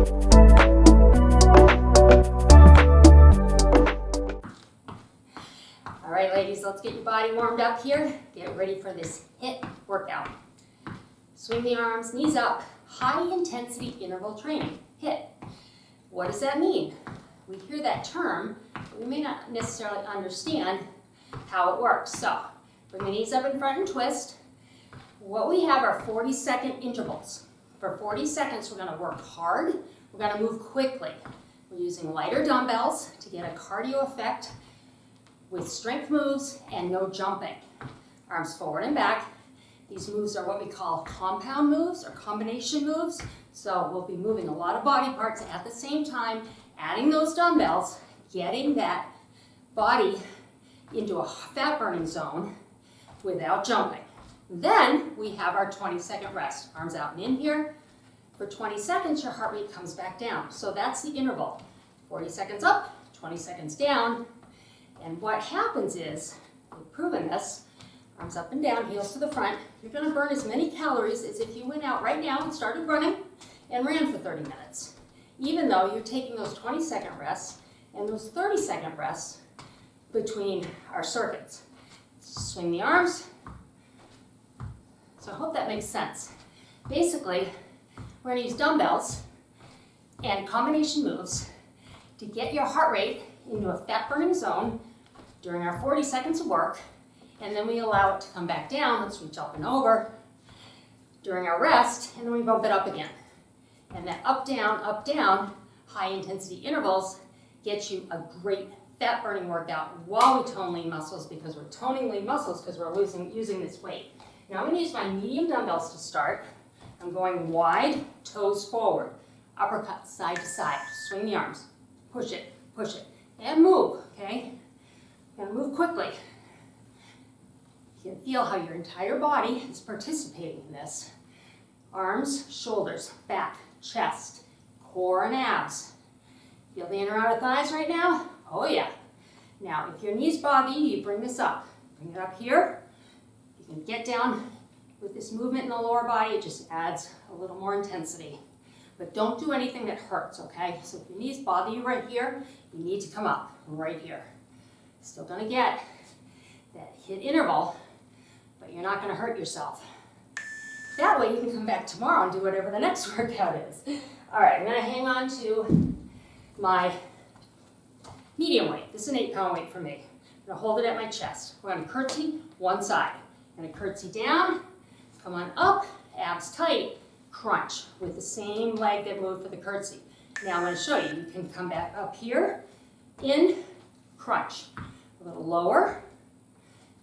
All right, ladies, let's get your body warmed up here. Get ready for this HIIT workout. Swing the arms, knees up, high intensity interval training, HIIT. What does that mean? We hear that term, but we may not necessarily understand how it works. So, bring the knees up in front and twist. What we have are 40-second intervals. For 40 seconds, we're gonna work hard. We're gonna move quickly. We're using lighter dumbbells to get a cardio effect with strength moves and no jumping. Arms forward and back. These moves are what we call compound moves or combination moves. So we'll be moving a lot of body parts at the same time, adding those dumbbells, getting that body into a fat burning zone without jumping. Then we have our 20-second rest. Arms out and in here. For 20 seconds, your heart rate comes back down. So that's the interval. 40 seconds up, 20 seconds down. And what happens is, we've proven this, arms up and down, heels to the front. You're going to burn as many calories as if you went out right now and started running and ran for 30 minutes. Even though you're taking those 20-second rests and those 30-second rests between our circuits. Swing the arms. So I hope that makes sense. Basically, we're going to use dumbbells and combination moves to get your heart rate into a fat burning zone during our 40 seconds of work, and then we allow it to come back down. Let's reach up and over during our rest, and then we bump it up again. And that up, down, high intensity intervals get you a great fat burning workout while we tone lean muscles, because we're toning lean muscles because we're using this weight. Now I'm going to use my medium dumbbells to start. I'm going wide, toes forward, uppercut side to side. Swing the arms, push it, and move, okay? You're going to move quickly. You can feel how your entire body is participating in this. Arms, shoulders, back, chest, core and abs. Feel the inner outer thighs right now? Oh yeah. Now, if your knees bother you, you bring this up. Bring it up here. You can get down with this movement in the lower body. It just adds a little more intensity. But don't do anything that hurts, okay? So if your knees bother you right here, you need to come up right here. Still gonna get that HIIT interval, but you're not gonna hurt yourself. That way you can come back tomorrow and do whatever the next workout is. All right, I'm gonna hang on to my medium weight. This is an 8-pound weight for me. I'm gonna hold it at my chest. We're gonna curtsy one side. I'm gonna curtsy down, come on up, abs tight, crunch with the same leg that moved for the curtsy. Now I'm gonna show you. You can come back up here, in, crunch. A little lower,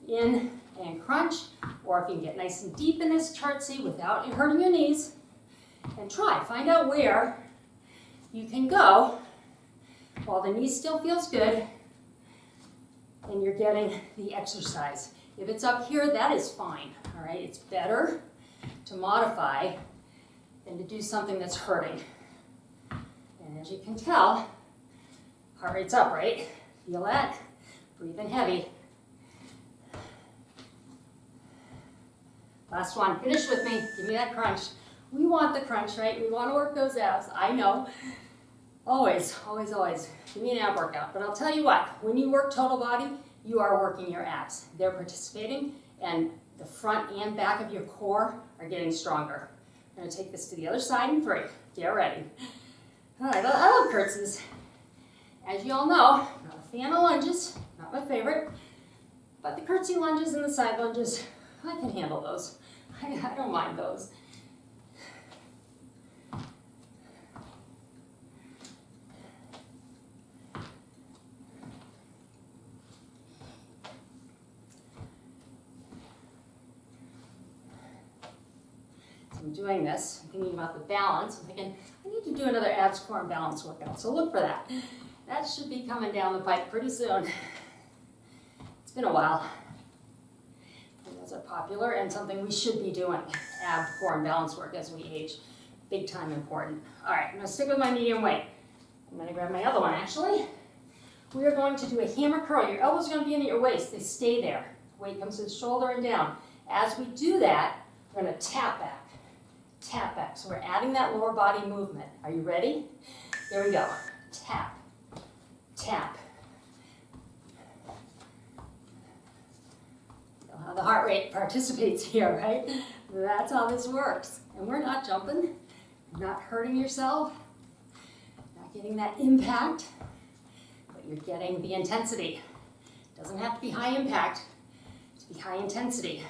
in and crunch, or if you can get nice and deep in this curtsy without hurting your knees, and try. Find out where you can go while the knee still feels good and you're getting the exercise. If it's up here, that is fine, all right? It's better to modify than to do something that's hurting. And as you can tell, heart rate's up, right? Feel that? Breathe in heavy. Last one, finish with me. Give me that crunch. We want the crunch, right? We want to work those abs, I know. Always, always, always. Give me an ab workout. But I'll tell you what, when you work total body, you are working your abs. They're participating, and the front and back of your core are getting stronger. I'm gonna take this to the other side in 3. Get ready. All right, I love curtsies. As you all know, I'm not a fan of lunges, not my favorite, but the curtsy lunges and the side lunges, I can handle those. I don't mind those. I'm doing this, I'm thinking about the balance. I'm thinking, I need to do another abs, core, and balance workout, so look for that. That should be coming down the pipe pretty soon. It's been a while. And those are popular and something we should be doing. Ab, core, and balance work as we age. Big time important. All right, I'm gonna stick with my medium weight. I'm gonna grab my other one, actually. We are going to do a hammer curl. Your elbows are gonna be in at your waist. They stay there. Weight comes to the shoulder and down. As we do that, we're gonna tap back. tap back. So we're adding that lower body movement. Are you ready? Here we go. Tap, tap. Feel how the heart rate participates here, right? That's how this works. And we're not jumping, not hurting yourself, not getting that impact, but you're getting the intensity. It doesn't have to be high impact, to be high intensity.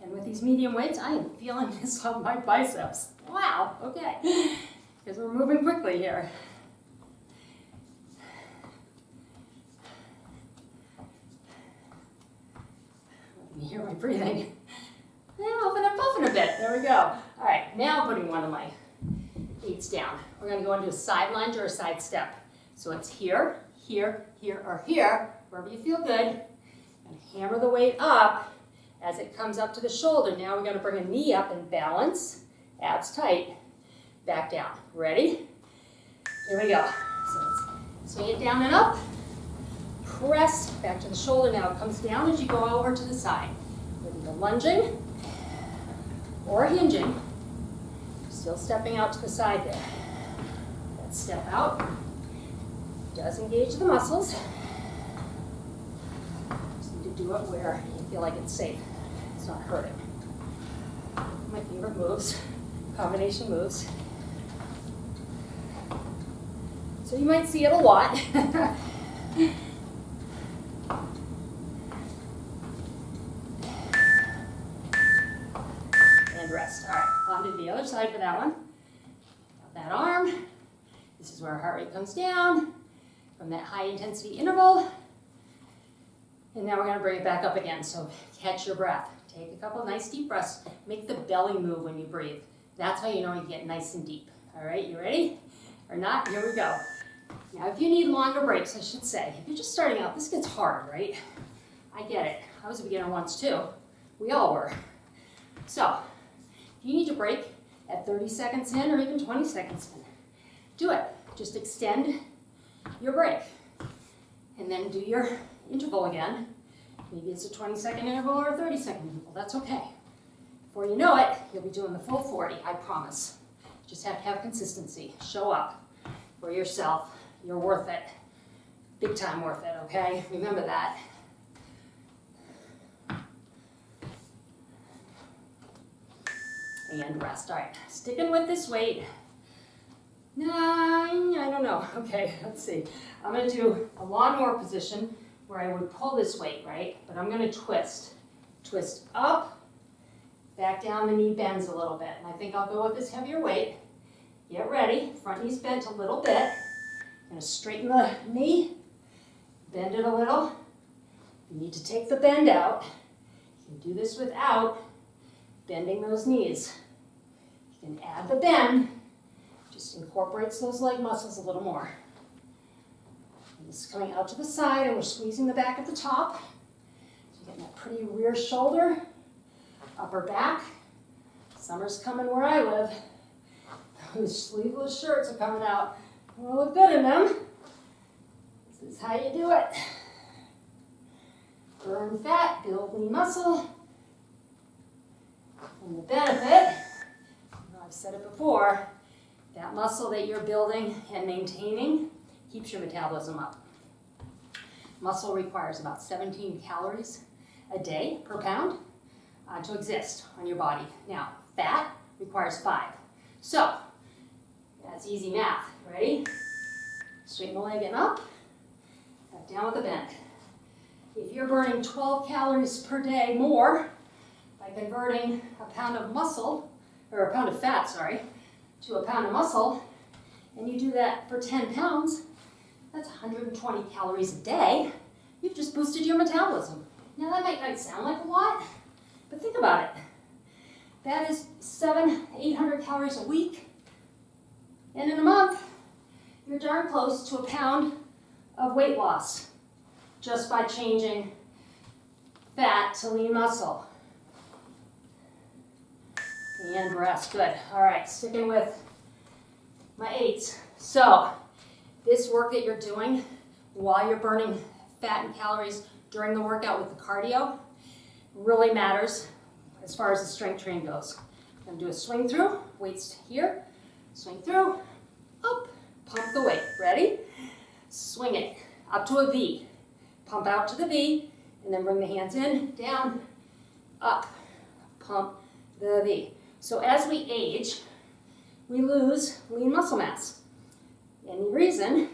And with these medium weights, I am feeling this on my biceps. Wow, okay. Because we're moving quickly here. Let me hear my breathing. Huffing and puffing a bit. There we go. All right, now putting one of my weights down. We're going to go into a side lunge or a side step. So it's here, here, here, or here, wherever you feel good. And hammer the weight up as it comes up to the shoulder. Now we're going to bring a knee up and balance, abs tight, back down. Ready? Here we go. So let's swing it down and up. Press back to the shoulder. Now it comes down as you go over to the side. Whether you're lunging or hinging, still stepping out to the side there. That step out does engage the muscles. Just need to do it where you feel like it's safe. It's not hurting. My favorite moves, combination moves. So you might see it a lot. And rest. All right, on to the other side for that one. Got that arm. This is where our heart rate comes down from that high intensity interval. And now we're going to bring it back up again. So catch your breath. Take a couple nice deep breaths. Make the belly move when you breathe. That's how you know you get nice and deep. All right, you ready? Or not? Here we go. Now, if you need longer breaks, I should say, if you're just starting out, this gets hard, right? I get it. I was a beginner once too. We all were. So, if you need to break at 30 seconds in or even 20 seconds in, do it. Just extend your break. And then do your interval again. Maybe it's a 20-second interval or a 30-second interval. That's okay. Before you know it, you'll be doing the full 40, I promise. Just have to have consistency. Show up for yourself. You're worth it. Big time worth it, okay? Remember that. And rest. All right, sticking with this weight. 9, I don't know. Okay, let's see. I'm going to do a lawnmower position where I would pull this weight, right? But I'm going to twist. Twist up, back down, the knee bends a little bit. And I think I'll go with this heavier weight. Get ready. Front knee's bent a little bit. Going to straighten the knee, bend it a little. You need to take the bend out. You can do this without bending those knees. You can add the bend. Just incorporates those leg muscles a little more. And this is coming out to the side, and we're squeezing the back at the top. So you're getting that pretty rear shoulder, upper back. Summer's coming where I live. Those sleeveless shirts are coming out. We'll look good in them. This is how you do it. Burn fat, build lean muscle. And the benefit, I've said it before, that muscle that you're building and maintaining keeps your metabolism up. Muscle requires about 17 calories a day per pound to exist on your body. Now, fat requires 5. So, that's easy math. Ready? Straighten the leg and up. Back down with a bend. If you're burning 12 calories per day more by converting a pound of muscle, or a pound of fat, sorry, to a pound of muscle, and you do that for 10 pounds, that's 120 calories a day. You've just boosted your metabolism. Now that might not sound like a lot, but think about it. That is 700-800 calories a week. And in a month, you're darn close to a pound of weight loss just by changing fat to lean muscle. And rest. Good. All right, sticking with my 8s. So, this work that you're doing while you're burning fat and calories during the workout with the cardio really matters as far as the strength train goes. Gonna do a swing through, weights here, swing through, up, pump the weight. Ready? Swing it up to a V. Pump out to the V, and then bring the hands in, down, up, pump the V. So as we age, we lose lean muscle mass. And the reason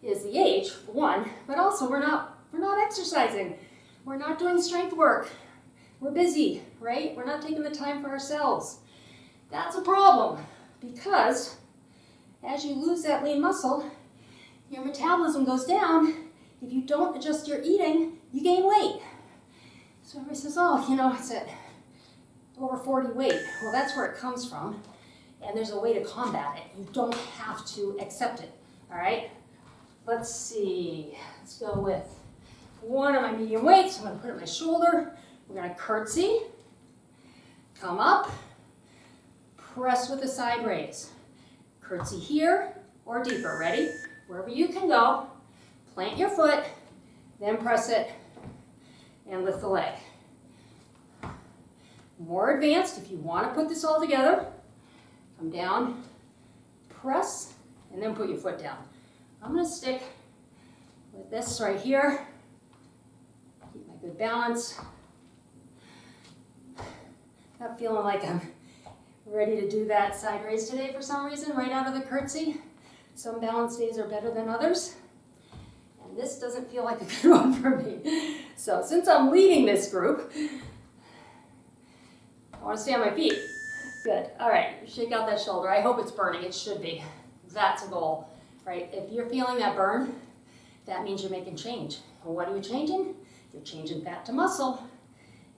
is the age, for one, but also we're not exercising. We're not doing strength work. We're busy, right? We're not taking the time for ourselves. That's a problem because as you lose that lean muscle, your metabolism goes down. If you don't adjust your eating, you gain weight. So everybody says, oh, you know, it's at over 40 weight. Well, that's where it comes from. And there's a way to combat it. You don't have to accept it, all right? Let's see. Let's go with one of my medium weights. I'm going to put it on my shoulder. We're going to curtsy, come up, press with a side raise. Curtsy here or deeper. Ready? Wherever you can go, plant your foot, then press it and lift the leg. More advanced, if you want to put this all together, come down, press, and then put your foot down. I'm going to stick with this right here. Keep my good balance. Not feeling like I'm ready to do that side raise today for some reason, right out of the curtsy. Some balance days are better than others. And this doesn't feel like a good one for me. So since I'm leading this group, I want to stay on my feet. Good. All right, shake out that shoulder. I hope it's burning. It should be. That's a goal, right? If you're feeling that burn, that means you're making change. And what are you changing? You're changing fat to muscle.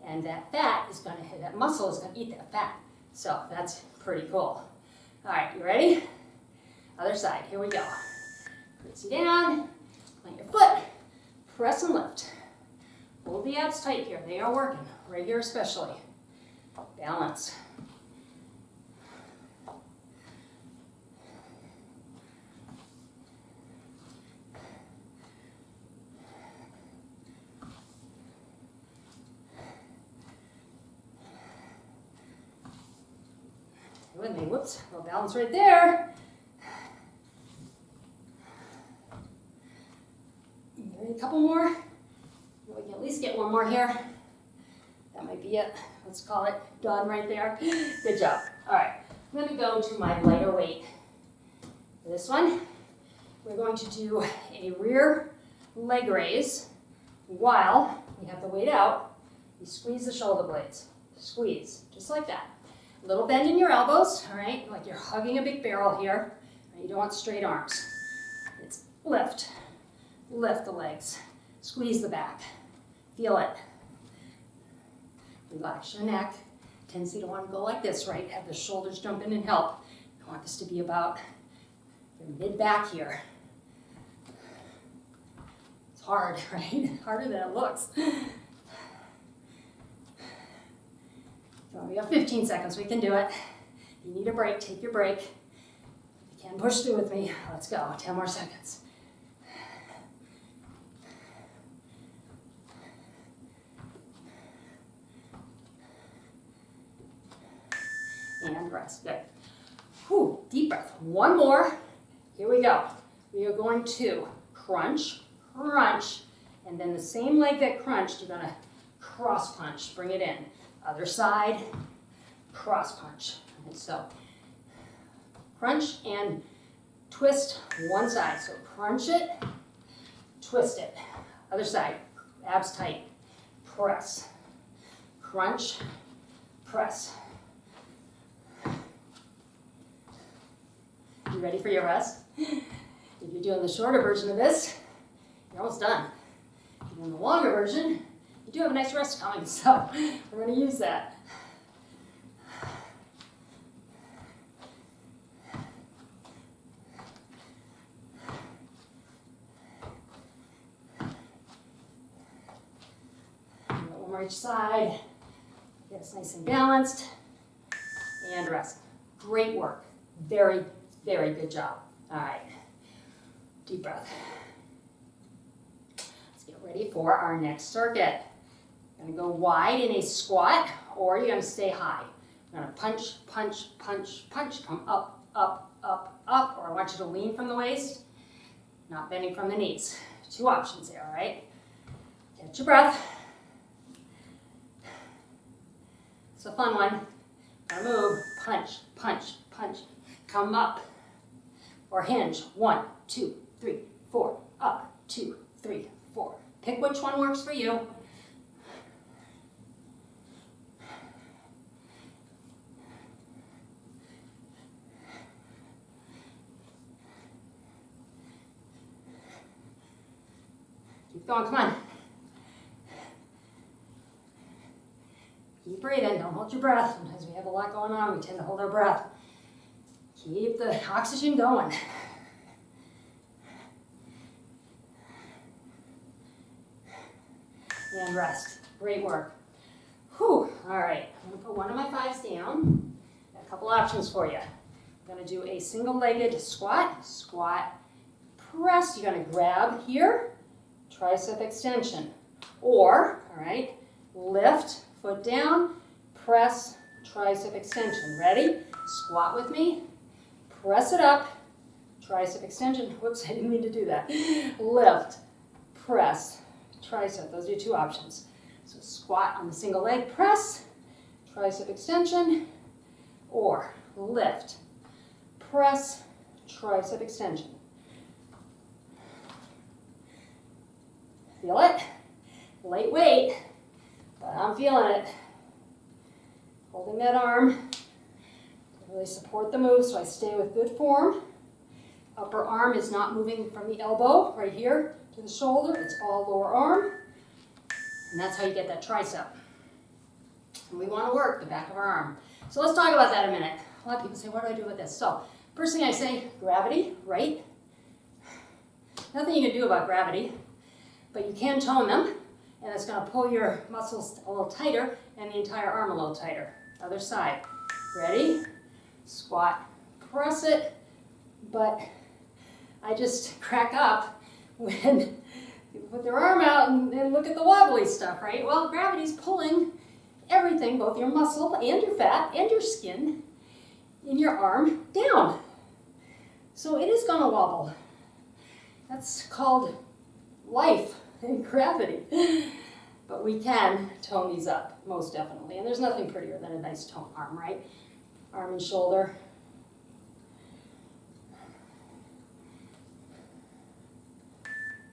And that fat is going to hit, that muscle is going to eat that fat. So that's pretty cool. All right, you ready? Other side, here we go. Curtsy down, plant your foot, press and lift. Hold the abs tight here, they are working, right here especially. Balance. With me, whoops, no balance right there. Maybe a couple more. We can at least get one more here. That might be it. Let's call it done right there. Good job. All right, I'm going to go to my lighter weight. For this one, we're going to do a rear leg raise while we have the weight out. You squeeze the shoulder blades. Squeeze, just like that. A little bend in your elbows, all right? Like you're hugging a big barrel here. You don't want straight arms. It's lift. Lift the legs. Squeeze the back. Feel it. Relax your neck. Tendency to want to go like this, right? Have the shoulders jump in and help. You want this to be about your mid-back here. It's hard, right? Harder than it looks. So we have 15 seconds, we can do it. If you need a break, take your break. If you can push through with me, let's go, 10 more seconds. And rest, good. Whew, deep breath, one more. Here we go. We are going to crunch, crunch, and then the same leg that crunched, you're gonna cross punch, bring it in. Other side, cross punch. And so crunch and twist one side. So crunch it, twist it. Other side, abs tight, press. Crunch, press. You ready for your rest? If you're doing the shorter version of this, you're almost done. If you're doing the longer version, you do have a nice rest coming, so we're going to use that. One more each side. Get us nice and balanced. And rest. Great work. Very, very good job. All right. Deep breath. Let's get ready for our next circuit. You're going to go wide in a squat, or you're going to stay high. You're gonna punch, punch, punch, punch. Come up, up, up, up. Or I want you to lean from the waist, not bending from the knees. 2 options there, all right? Catch your breath. It's a fun one. Now move, punch, punch, punch. Come up. Or hinge. 1, 2, 3, 4. Up, 2, 3, 4. Pick which one works for you. Keep going, come on. Keep breathing, don't hold your breath. Sometimes we have a lot going on, we tend to hold our breath. Keep the oxygen going. And rest. Great work. Whew. All right, I'm gonna put one of my 5s down. Got a couple options for you. I'm gonna do a single-legged squat. Squat, press. You're gonna grab here, tricep extension. Or, all right, lift, foot down, press, tricep extension. Ready? Squat with me. Press it up, tricep extension. Whoops, I didn't mean to do that. Lift, press, tricep. Those are your 2 options. So squat on the single leg, press, tricep extension, or lift, press, tricep extension. Feel it? Light weight, but I'm feeling it. Holding that arm. Really support the move so I stay with good form. Upper arm is not moving from the elbow right here to the shoulder. It's all lower arm. And that's how you get that tricep. And we want to work the back of our arm. So let's talk about that a minute. A lot of people say, what do I do with this? So first thing I say, gravity, right? Nothing you can do about gravity, but you can tone them. And it's going to pull your muscles a little tighter and the entire arm a little tighter. Other side. Ready? Squat, press it, but I just crack up when people put their arm out and look at the wobbly stuff, right? Well, gravity's pulling everything, both your muscle and your fat and your skin in your arm down. So it is going to wobble. That's called life and gravity. But we can tone these up, most definitely. And there's nothing prettier than a nice toned arm, right? Arm and shoulder.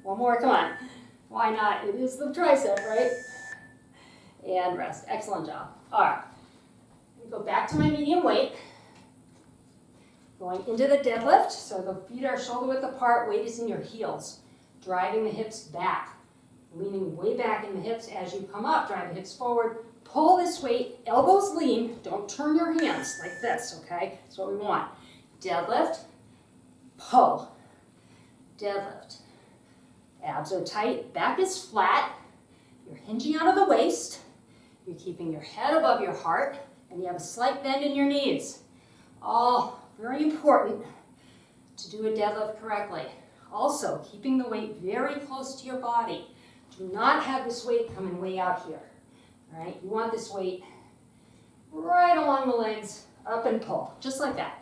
One more, come on. Why not? It is the tricep, right? And rest. Excellent job. All right. Go back to my medium weight. Going into the deadlift. So the feet are shoulder width apart. Weight is in your heels. Driving the hips back. Leaning way back in the hips as you come up. Drive the hips forward. Pull this weight. Elbows lean. Don't turn your hands like this, okay? That's what we want. Deadlift. Pull. Deadlift. Abs are tight. Back is flat. You're hinging out of the waist. You're keeping your head above your heart. And you have a slight bend in your knees. All very important to do a deadlift correctly. Also, keeping the weight very close to your body. Do not have this weight coming way out here. All right? You want this weight right along the legs, up and pull, just like that.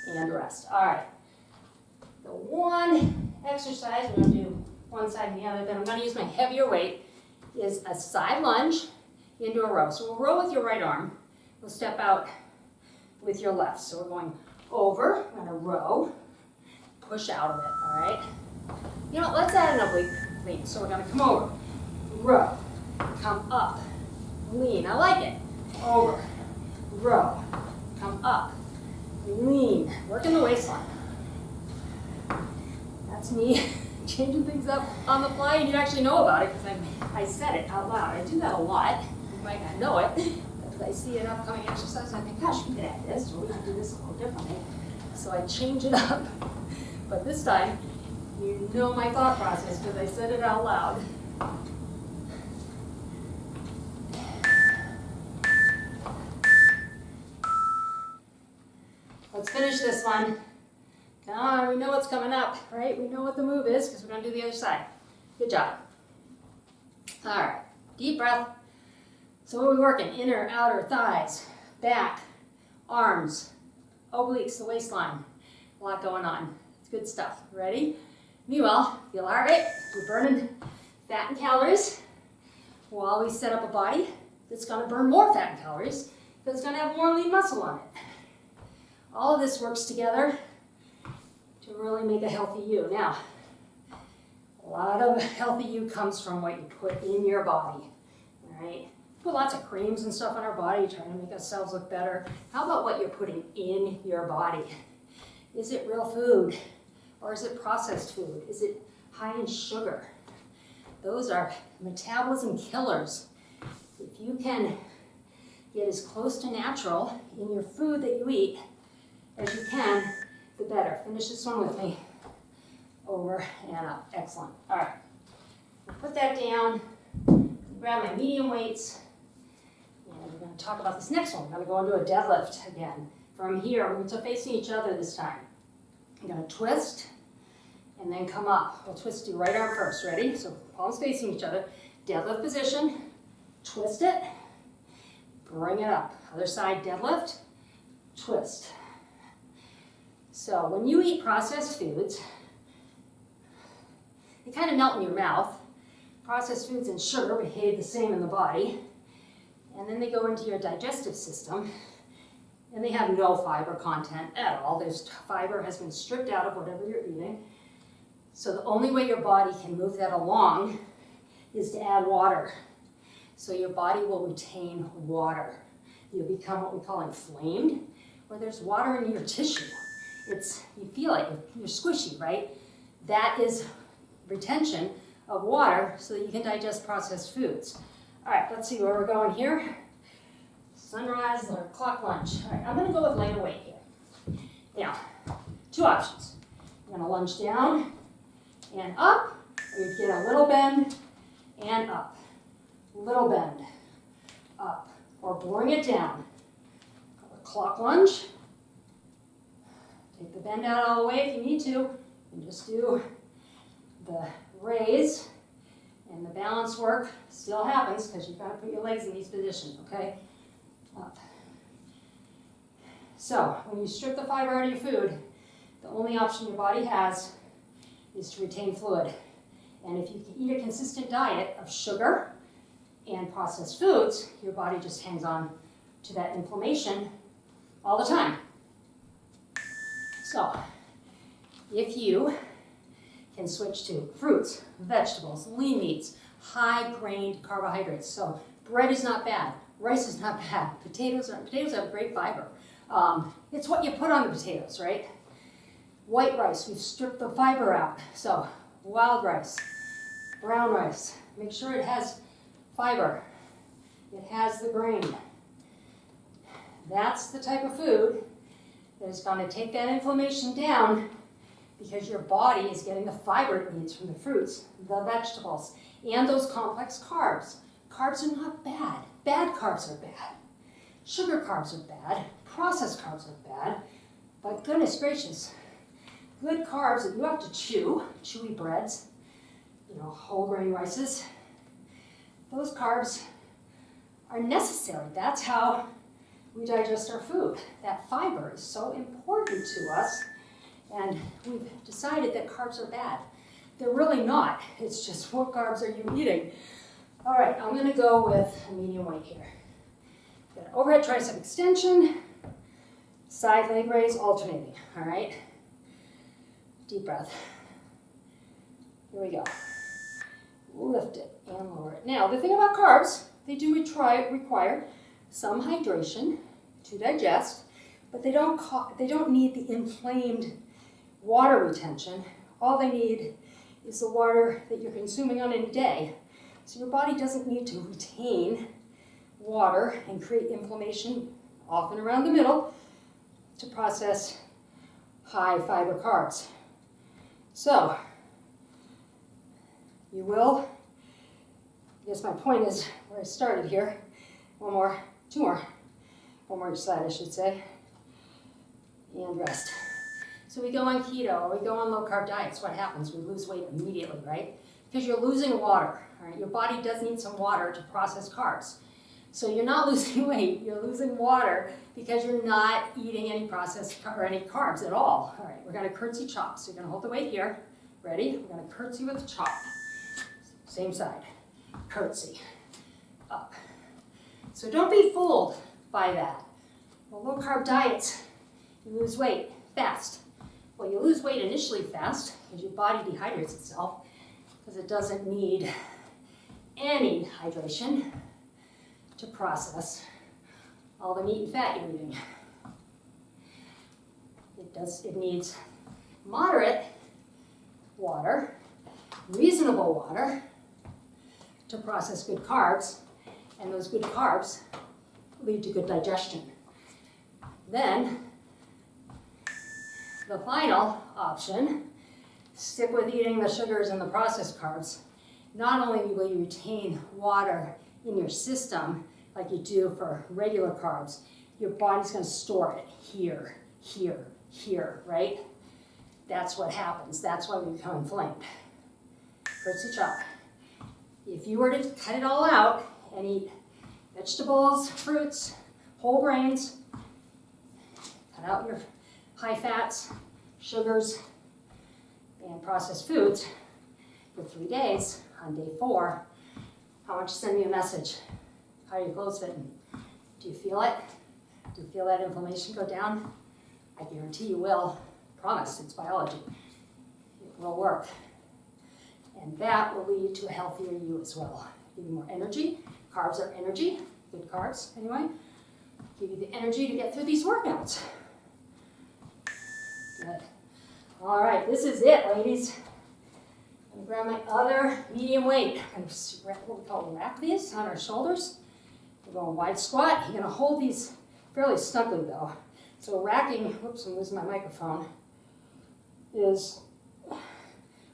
And rest. All right. The one exercise, we're going to do one side and the other, then I'm going to use my heavier weight, is a side lunge into a row. So we'll row with your right arm. We'll step out with your left. So we're going over, we're going to row, push out of it, all right? You know, let's add an oblique lean. So we're going to come over, row, come up, lean. I like it. Over, row, come up, lean. Working the waistline. That's me changing things up on the fly, and you actually know about it because I said it out loud. I do that a lot. You might not know it, because I see an upcoming exercise and I think, gosh, we could add this, or we could do this a little differently. So I change it up. But this time, you know my thought process because I said it out loud. Let's finish this one. Come on, we know what's coming up, right? We know what the move is because we're going to do the other side. Good job. All right, deep breath. So what are we working? Inner, outer thighs, back, arms, obliques, the waistline. A lot going on. It's good stuff. Ready? Meanwhile, feel heart rate. We're burning fat and calories while we set up a body that's going to burn more fat and calories because it's going to have more lean muscle on it. All of this works together to really make a healthy you. Now, a lot of healthy you comes from what you put in your body, all right? Put lots of creams and stuff on our body trying to make ourselves look better. How about what you're putting in your body? Is it real food or is it processed food? Is it high in sugar? Those are metabolism killers. If you can get as close to natural in your food that you eat as you can, the better. Finish this one with me. Over and up. Excellent. All right. I'll put that down. Grab my medium weights. And we're going to talk about this next one. We're going to go into a deadlift again. From here, we're facing each other this time. I'm going to twist and then come up. We'll twist your right arm first. Ready? So palms facing each other. Deadlift position. Twist it. Bring it up. Other side, deadlift. Twist. So when you eat processed foods, they kind of melt in your mouth. Processed foods and sugar behave the same in the body. And then they go into your digestive system, and they have no fiber content at all. There's fiber has been stripped out of whatever you're eating. So the only way your body can move that along is to add water. So your body will retain water. You'll become what we call inflamed, where there's water in your tissue. You feel it, you're squishy, right? That is retention of water so that you can digest processed foods. All right, let's see where we're going here. Sunrise or clock lunge. All right, I'm going to go with lighter weight here. Now, two options. I'm going to lunge down and up, or you get a little bend and up. Little bend, up, or bring it down. Clock lunge. Take the bend out all the way if you need to, and just do the raise, and the balance work still happens because you've got to put your legs in these positions, okay? Up. So, when you strip the fiber out of your food, the only option your body has is to retain fluid. And if you eat a consistent diet of sugar and processed foods, your body just hangs on to that inflammation all the time. So, if you can switch to fruits, vegetables, lean meats, high-grained carbohydrates. So, bread is not bad, rice is not bad, potatoes have great fiber. It's what you put on the potatoes, right? White rice, we've stripped the fiber out. So, wild rice, brown rice, make sure it has fiber. It has the grain. That's the type of food that is going to take that inflammation down because your body is getting the fiber it needs from the fruits, the vegetables, and those complex carbs. Carbs are not bad. Bad carbs are bad. Sugar carbs are bad. Processed carbs are bad. But goodness gracious, good carbs that you have to chew, chewy breads, whole grain rices, those carbs are necessary. That's how we digest our food. That fiber is so important to us, and we've decided that carbs are bad. They're really not. It's just what carbs are you eating? All right, I'm going to go with a medium weight here. Got overhead tricep extension, side leg raise, alternating. All right, deep breath. Here we go. Lift it and lower it. Now, the thing about carbs, they do require some hydration to digest, but they don't need the inflamed water retention. All they need is the water that you're consuming on any day. So your body doesn't need to retain water and create inflammation, often around the middle, to process high fiber carbs. So, you will, I guess my point is where I started here. One more each side I should say, and rest. So we go on keto or we go on low-carb diets. What happens? We lose weight immediately, right? Because you're losing water. All right? Your body does need some water to process carbs. So you're not losing weight, you're losing water because you're not eating any processed or any carbs at all. All right, we're gonna curtsy chop. So you're gonna hold the weight here. Ready? We're gonna curtsy with the chop. Same side. Curtsy. Up. So don't be fooled by that. Well, low-carb diets, you lose weight fast. Well, you lose weight initially fast because your body dehydrates itself because it doesn't need any hydration to process all the meat and fat you're eating. It needs moderate water, reasonable water to process good carbs, and those good carbs lead to good digestion. Then, the final option, stick with eating the sugars and the processed carbs. Not only will you retain water in your system like you do for regular carbs, your body's going to store it here, here, here, right? That's what happens. That's why we become inflamed. Curtsy chop. If you were to cut it all out and eat vegetables, fruits, whole grains, cut out your high fats, sugars, and processed foods for 3 days, on day 4, I want you to send me a message. How are your clothes fitting? Do you feel it? Do you feel that inflammation go down? I guarantee you will. Promise, it's biology. It will work. And that will lead to a healthier you as well. Give you more energy. Carbs are energy. Good carbs, anyway. Give you the energy to get through these workouts. Good. All right, this is it, ladies. I'm going to grab my other medium weight. I'm going to what we call rack these on our shoulders. We're going wide squat. You're going to hold these fairly snugly, though. So racking, whoops, I'm losing my microphone, is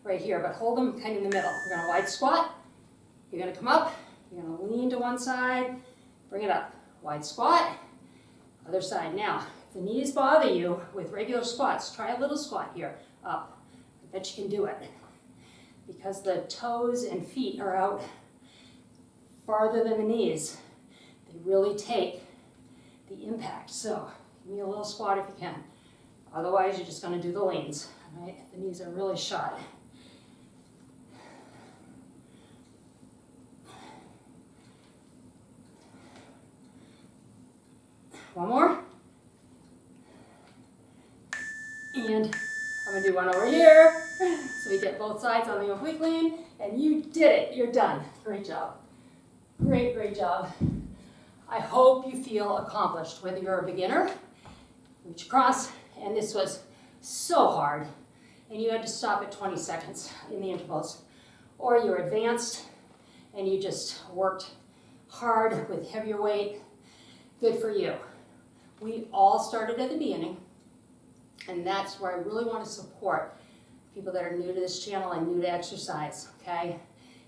right here, but hold them kind of in the middle. We're going to wide squat. You're going to come up. You're going to lean to one side. Bring it up. Wide squat. Other side. Now, if the knees bother you with regular squats, try a little squat here. Up. I bet you can do it. Because the toes and feet are out farther than the knees, they really take the impact. So give me a little squat if you can. Otherwise, you're just going to do the leans. Right? The knees are really shot. One more. And I'm going to do one over here. So we get both sides on the oblique lean. And you did it. You're done. Great job. Great, great job. I hope you feel accomplished, whether you're a beginner, reach across, and this was so hard, and you had to stop at 20 seconds in the intervals, or you're advanced, and you just worked hard with heavier weight. Good for you. We all started at the beginning, and that's where I really want to support people that are new to this channel and new to exercise, okay?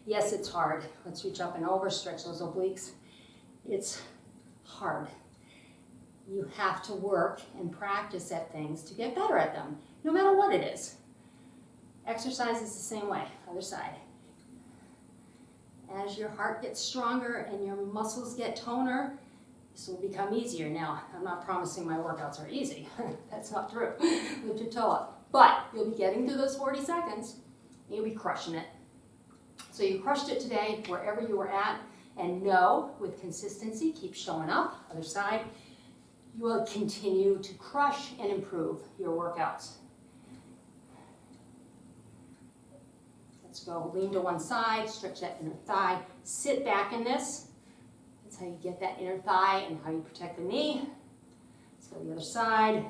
Yes, it's hard. Let's reach up and overstretch those obliques. It's hard. You have to work and practice at things to get better at them, no matter what it is. Exercise is the same way. Other side. As your heart gets stronger and your muscles get toner, this will become easier. Now, I'm not promising my workouts are easy. That's not true. Lift your toe up. But you'll be getting through those 40 seconds, and you'll be crushing it. So you crushed it today, wherever you were at, and know, with consistency, keep showing up. Other side. You will continue to crush and improve your workouts. Let's go. Lean to one side, stretch that inner thigh. Sit back in this. That's how you get that inner thigh and how you protect the knee. Let's go to the other side.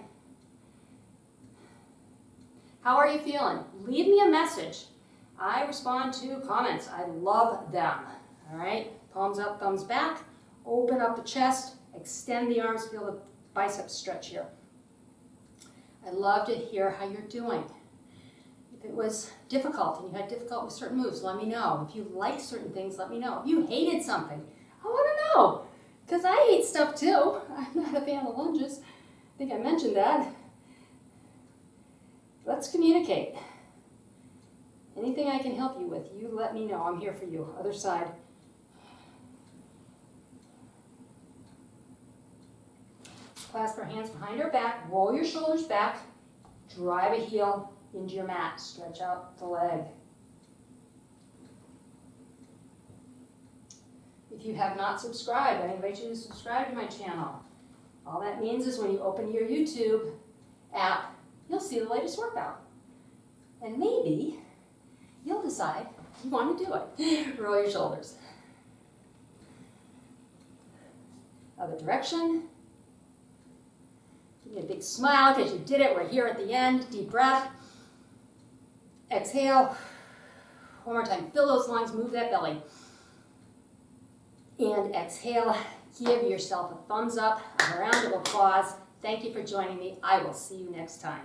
How are you feeling? Leave me a message. I respond to comments. I love them. All right? Palms up, thumbs back. Open up the chest. Extend the arms. Feel the biceps stretch here. I love to hear how you're doing. If it was difficult and you had difficult with certain moves, let me know. If you like certain things, let me know. If you hated something, I want to know. Because I hate stuff too. I'm not a fan of lunges. I think I mentioned that. Let's communicate. Anything I can help you with, you let me know. I'm here for you. Other side. Clasp our hands behind our back. Roll your shoulders back. Drive a heel into your mat. Stretch out the leg. If you have not subscribed, I invite you to subscribe to my channel. All that means is when you open your YouTube app, you'll see the latest workout. And maybe you'll decide you want to do it. Roll your shoulders. Other direction. Give me a big smile because you did it. We're here at the end. Deep breath. Exhale. One more time. Fill those lungs. Move that belly. And exhale. Give yourself a thumbs up, a round of applause. Thank you for joining me. I will see you next time.